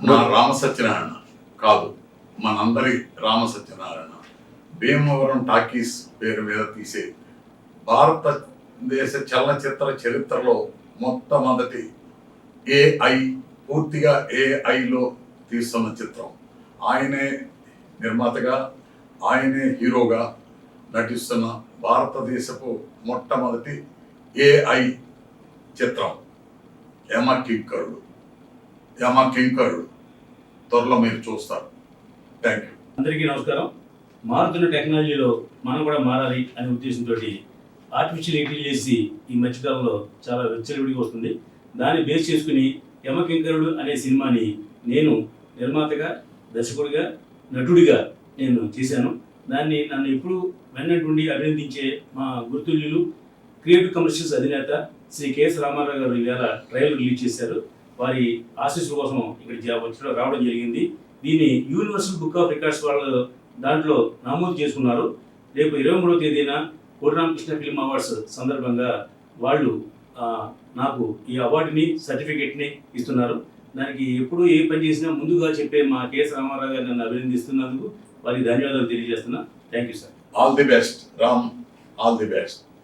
నా రామసత్యనారాయణ కాదు, మనందరి రామసత్యనారాయణ భీమవరం టాకీస్ పేరు మీద తీసే భారతదేశ చలనచిత్ర చరిత్రలో మొట్టమొదటి ఏఐ, పూర్తిగా ఏఐలో తీస్తున్న చిత్రం. ఆయనే నిర్మాతగా, ఆయనే హీరోగా నటిస్తున్న భారతదేశపు మొట్టమొదటి ఏఐ చిత్రం యమకింకరుడు. యమకింకరుడు త్వరలో మీరు చూస్తారు. Thank you. అందరికీ నమస్కారం. మారుతున్న టెక్నాలజీలో మనం కూడా మారాలి అనే ఉద్దేశంతో ఆర్టిఫిషియల్ ఇంటెలిజెన్స్ ఈ మధ్యకాలంలో చాలా విచ్చలవిడిగా వస్తుంది. దాన్ని బేస్ చేసుకుని యమకింకరుడు అనే సినిమాని నేను నిర్మాతగా, దర్శకుడిగా, నటుడిగా నేను చేశాను. దాన్ని నన్ను ఎప్పుడు వెన్నట్టుండి అభినందించే మా గుర్తుల్యులు క్రియేటివ్ కమర్షియల్స్ అధినేత శ్రీ కెఎస్ రామారావు గారు ఈవేళ ట్రైలర్ రిలీజ్ చేశారు. వారి ఆశీస్సుల కోసం ఇక్కడ రావడం జరిగింది. దీన్ని యూనివర్సల్ బుక్ ఆఫ్ రికార్డ్స్ వాళ్ళు దాంట్లో నమోదు చేసుకున్నారు. రేపు 23వ తేదీన కోటి రామకృష్ణ ఫిల్మ్ అవార్డ్స్ సందర్భంగా వాళ్ళు నాకు ఈ అవార్డుని, సర్టిఫికెట్ని ఇస్తున్నారు. దానికి ఎప్పుడు ఏ పని చేసినా ముందుగా చెప్పే మా కెఎస్ రామారావు గారు నన్ను అభినందిస్తున్నందుకు వారికి ధన్యవాదాలు తెలియజేస్తున్నా. Thank you sir. All the best Ram, all the best.